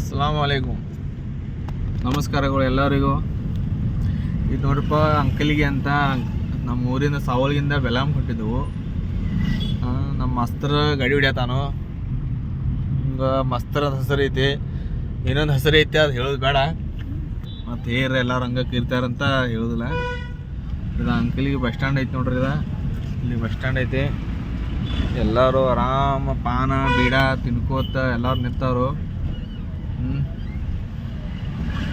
ಅಸ್ಸಲಾಮು ಅಲೈಕುಮ್. ನಮಸ್ಕಾರಗಳು ಎಲ್ಲರಿಗೂ. ಇದು ನೋಡ್ರಪ್ಪ, ಅಂಕಲಿಗೆ ಅಂತ ನಮ್ಮ ಊರಿಂದ ಸಾವಲ್ಗಿಂದ ಬೆಲಾಮ್ ಕೊಟ್ಟಿದ್ದೆವು. ನಮ್ಮ ಮಸ್ತರ ಗಾಡಿ ಹೊಡ್ಯಾತಾನು. ಹಿಂಗೆ ಮಸ್ತರ ಅಂತ ಹೆಸರು ಐತಿ, ಇನ್ನೊಂದು ಹೆಸರು ಐತಿ, ಅದು ಹೇಳೋದು ಬೇಡ. ಮತ್ತು ಹೇರ್ ಎಲ್ಲರೂ ಹಂಗೆ ಇರ್ತಾರಂತ ಹೇಳೋದಿಲ್ಲ. ಇದು ಅಂಕಲಿಗೆ ಬಸ್ ಸ್ಟ್ಯಾಂಡ್ ಐತಿ ನೋಡ್ರಿ. ಇಲ್ಲಿ ಬಸ್ ಸ್ಟ್ಯಾಂಡ್ ಐತಿ. ಎಲ್ಲರೂ ಆರಾಮ ಪಾನ ಬೀಡ ತಿನ್ಕೋತ ಎಲ್ಲರೂ ನಿಂತವರು.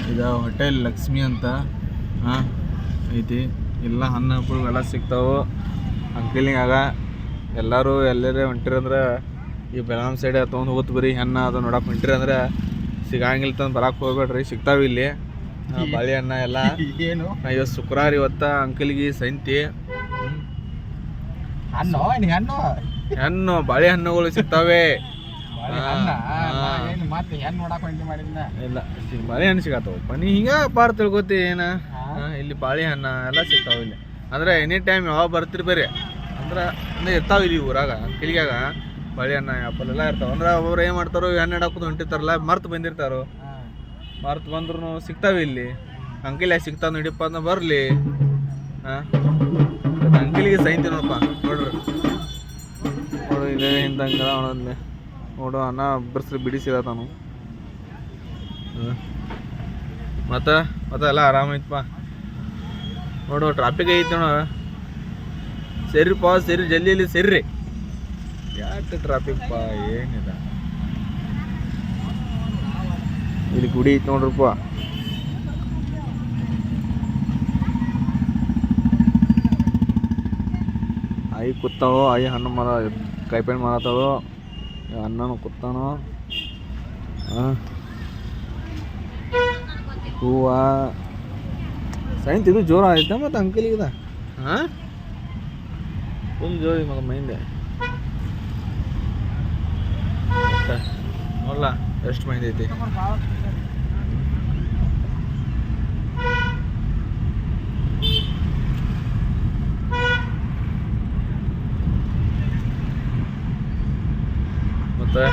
ಇದು ಹೋಟೆಲ್ ಲಕ್ಷ್ಮಿ ಅಂತ ಐತಿ. ಎಲ್ಲ ಹಣ್ಣು ಹಂಪಲು ಎಲ್ಲ ಸಿಗ್ತಾವೆ ಅಂಕಲಿನಾಗ. ಎಲ್ಲರೂ ಎಲ್ಲರೇ ಹೊಂಟಿರಂದ್ರೆ ಈ ಬೆಳಗಾಂ ಸೈಡ್ ತೊಗೊಂಡು ಹೋಗುತ್ತೆ. ಬರೀ ಹಣ್ಣು ಅದು ನೋಡಕ್ಕೆ ಹೊಂಟಿರಿ ಅಂದ್ರೆ ಸಿಗಂಗಿಲ್ಲ ತಂದು ಬರಕ್ಕೆ ಹೋಗ್ಬೇಡ್ರಿ, ಸಿಗ್ತಾವೆ ಇಲ್ಲಿ ಬಾಳೆಹಣ್ಣ ಎಲ್ಲ. ಏನು ಇವತ್ತು ಶುಕ್ರವಾರ, ಇವತ್ತು ಅಂಕಲಿಗೆ ಸಂತಿ. ಹಣ್ಣು ಬಾಳೆಹಣ್ಣುಗಳು ಸಿಗ್ತಾವೆ. ಇಲ್ಲ ಬಾಳೆಹಣ್ಣು ಸಿಗತ್ತವಪ್ಪ. ನೀ ಹಿಂಗೆ ಪಾರ್ ತಿಳ್ಕೊತಿ ಏನ. ಇಲ್ಲಿ ಬಾಳೆಹಣ್ಣು ಎಲ್ಲ ಸಿಗ್ತಾವೆ ಇಲ್ಲಿ. ಅಂದ್ರೆ ಎನಿ ಟೈಮ್ ಯಾವಾಗ ಬರ್ತೀರಿ ಬರ್ರಿ ಅಂದ್ರೆ ಇರ್ತಾವೆ ಇಲ್ಲಿ ಊರಾಗ. ಅಂಕಲಿಗಾಗ ಬಾಳೆಹಣ್ಣು ಆ್ಯಪಲ್ ಎಲ್ಲ ಇರ್ತಾವೆ. ಅಂದ್ರೆ ಅವ್ರು ಏನು ಮಾಡ್ತಾರೋ ಹಣ್ಣು ಹಾಕೋದು ಹೊಂಟಿರ್ತಾರಲ್ಲ, ಮರ್ತು ಬಂದಿರ್ತಾರೋ. ಮರ್ತು ಬಂದ್ರು ಸಿಗ್ತಾವೆ ಇಲ್ಲಿ. ಅಂಕಲಿಯಾಗ ಸಿಗ್ತಾವೆ ನಡಿಯಪ್ಪ ಅಂತ ಬರಲಿ. ಅಂಕಲಿಗೆ ಸೈಂತಿ ನೋಡಪ್ಪ. ನೋಡ್ರಿ ನೋಡು, ಇದೇ ಹಿಂದಂಗ ಅವನದ್ಲೆ ನೋಡು ಅನ್ನ ಬರ್ಸ್ರಿ ಬಿಡಿಸಿರತಾನು. ಮತ್ತೆ ಎಲ್ಲ ಆರಾಮೈತಪ್ಪ. ನೋಡು ಟ್ರಾಫಿಕ್ ಐತಿ ನೋಡ. ಸೇರಿಪ್ಪ, ಸೇರಿ ಜಲ್ದಿ ಸೇರ್ರಿ. ಯಾಕೆ ಟ್ರಾಫಿಕ್ ಪಾ, ಏನಿಲ್ಲ. ಇಲ್ಲಿ ಗುಡಿ ಐತಿ ನೋಡ್ರಪ್ಪ. ಆಯಿ ಕೂತಾವು. ಆಯಿ ಹಣ್ಣು ಮರ ಕಾಯಿಪಣ್ಣು ಮಾರತಾಳು. ಅಣ್ಣನು ಕೂತಾನು. ಹೂವ ಸೈನ್ತ್ ಇದು ಜೋರ ಐತೆ. ಮತ್ತು ಅಂಕಲಿಗದ ಫುಲ್ ಜೋರಿ ಮಗ ಮೈಂದೆ. ನೋಡಲ್ಲ ಎಷ್ಟು ಮೈಂದ್ ಐತಿ. ಮತ್ತೆ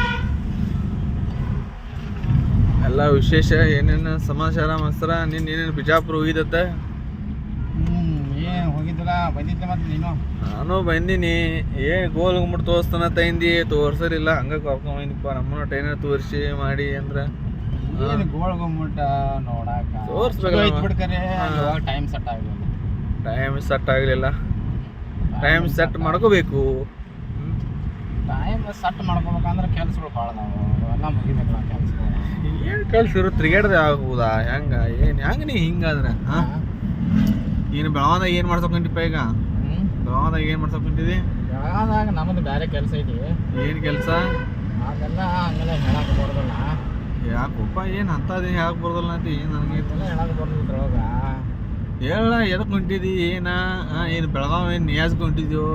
ಎಲ್ಲ ವಿಶೇಷ ಏನೇನು ಸಮಾಚಾರ ಮಸ್ತರ? ಏನೇನು ಬಿಜಾಪುರ ಹೋಗಿದ್ದತ್ತೆ? ಹೋಗಿದ್ದಿಲ್ಲ, ಬಂದಿದ್ದೆ. ಮತ್ತೆ ನೀನು? ನಾನು ಬಂದೀನಿ. ಗೋಲ್ ಗುಮ್ಮಟ್ ತೋರಿಸ್ತಾನ ತಂದಿ, ತೋರ್ಸರಿಲ್ಲ. ಹಂಗೆ ಕರ್ಕೊಂಬಂದಿಪ್ಪ. ನಮ್ಮನ್ನು ಟ್ರೈನರ್ ತೋರಿಸಿ ಮಾಡಿ ಅಂದ್ರೆ ಏನು ಗೋಲ್ ಗುಮ್ಮಟ ನೋಡಾಕ ತೋರಿಸ್ಬೇಕು. ಟೈಮ್ ಸೆಟ್ ಆಗಲಿಲ್ಲ. ಟೈಮ್ ಸೆಟ್ ಆಗಲಿಲ್ಲ. ಟೈಮ್ ಸೆಟ್ ಮಾಡ್ಕೋಬೇಕು. ಟೈಮ್ ಸೆಟ್ ಮಾಡ್ಕೋಬೇಕಂದ್ರೆ ಕೆಲ್ಸಗಳು ಭಾಳ ನಾವು ಎಲ್ಲ ಮುಗಿಬೇಕಲ್ಲ ಕೆಲ್ಸಗಳು. ಏನು ಕೆಲ್ಸ ಇರೋ ತಿರುಗಾಡ್ದೆ ಆಗ್ಬೋದಾ? ಹೆಂಗೆ ನೀ ಹಿಂಗಾದ್ರೆ ಏನು ಬೆಳಗಾದಾಗ ಏನು ಮಾಡ್ಸೋಕೊಂಡಿಪ್ಪ? ಈಗ ಬೆಳಗಾದಾಗ ಏನು ಮಾಡ್ಸೋಕೊಂಡಿದ್ದಿ? ಬೆಳಗಾದಾಗ ನಮ್ಮದು ಬೇರೆ ಕೆಲಸ ಐತಿ. ಏನು ಕೆಲಸ? ಅದೆಲ್ಲ ಹಂಗೆಲ್ಲ ಹೇಳಕ್ಕೆ ಬರೋದಿಲ್ಲ. ಯಾಕಪ್ಪ, ಏನು ಅಂಥದ್ದು ಹೇಳಕ್ಕೆ ಬರೋದಿಲ್ಲ ಅಂತ? ಏನು ನನಗೆ ಹೇಳಕ್ಕೆ ಬರೋದಿಲ್ಲ. ಹೇಳ, ಎದಕ್ಕೆ ಹೊಂಟಿದ್ದಿ? ಏನು ಬೆಳಗಾವ್ ಏನು ನಿಯಾಜ್ಗೆ ಹೊಂಟಿದ್ಯೋ?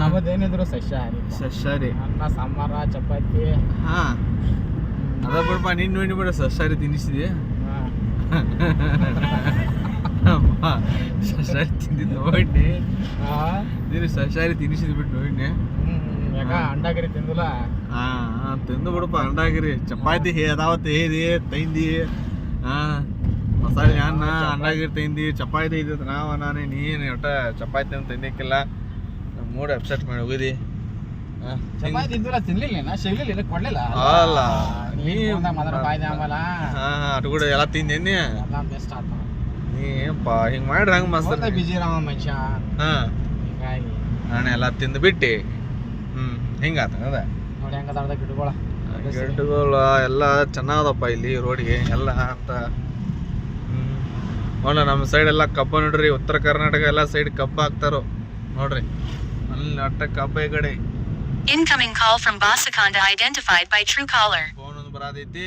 ನಮ್ಮದೇನಿದ್ರು ಸಸ್ಯಾಹಾರಿ. ಅನ್ನ ಸಾಂಬಾರ ಚಪಾತಿ. ಅದ ಬಿಡಪ್ಪ, ನೀನು ನೋಡಿಬಿಡ ಸಸ್ಯಾಹಾರಿ ತಿನ್ನಿಸಿದಿ. ಸಸ್ಯಾಹಾರಿ ತಿಂದಿದ್ದು ನೋಡಿ ನೀನು. ಸಸ್ಯಾಹಾರಿ ತಿನ್ನಿಸಿದ್ ಬಿಟ್ಟು ನೋಡಿ. ಯಾಕ ಅಂಡಾಗಿರಿ ತಿಂದಿಲ್ಲ? ತಿಂದು ಬಿಡಪ್ಪ ಅಂಡಾಗಿರಿ. ಚಪಾತಿ ಅದಾವತ್ತು ಹೇದಿ ತಂದಿ. ಮಸಾಲೆ ಅನ್ನ ಅಂಡಾಗಿರಿ ತಂದಿ. ಚಪಾತಿ ಇದ್ದಿದ್ದು ನಾನೇ ನೀನು ಒಟ್ಟ ಚಪಾತಿ ಅಂತ ತಿನ್ನಕ್ಕಿಲ್ಲ. ಮೂಡ್ ಅಪ್ಸೆಟ್ ಮಾಡಿ ಹೋಗಿದಿ. ಚಪಾತಿ ಇದ್ದಿಲ್ಲ, ತಿನ್ಲಿಲ್ಲ, ಸಿಗ್ಲಿಲ್ಲ, ಕೊಡ್ಲಿಲ್ಲ. ಅಲ್ಲ ಅಟ್ಕೂಡ ಎಲ್ಲ ತಿಂದೇನಿ. ಬೆಸ್ಟ್ ಆತ. ನೀಪ್ಪ ಹಿಂಗೆ ಮಾಡ್ರಿ ಹಂಗೆ ಮಸ್ತ್ ಬಿಜಿ ರಾಮ ಮನುಷ್ಯ. ಹಿಂಗಾಗಿ ನಾನು ಎಲ್ಲ ತಿಂದು ಬಿಟ್ಟು ಹಿಂಗಾತ ಅದ ನೋಡಿ. ಹೆಂಗದ ಗಿಡಗಳ ಗಿಡಗಳು ಎಲ್ಲ ಚೆನ್ನಾಗದಪ್ಪ ಇಲ್ಲಿ ರೋಡಿಗೆ ಎಲ್ಲ ಅಂತ. ನೋಡ ನಮ್ಮ ಸೈಡ್ ಎಲ್ಲ ಕಬ್ಬ ನೋಡ್ರಿ. ಉತ್ತರ ಕರ್ನಾಟಕ ಎಲ್ಲ ಸೈಡ್ ಕಬ್ಬ ಹಾಕ್ತಾರೋ ನೋಡ್ರಿ. ಅಲ್ಲಿ ಅಟ್ಟ ಕಬ್ಬ ಈ ಕಡೆ. Incoming call from Basakonda identified by Truecaller. Phone ಒಂದು ಬರಾದೈತಿ.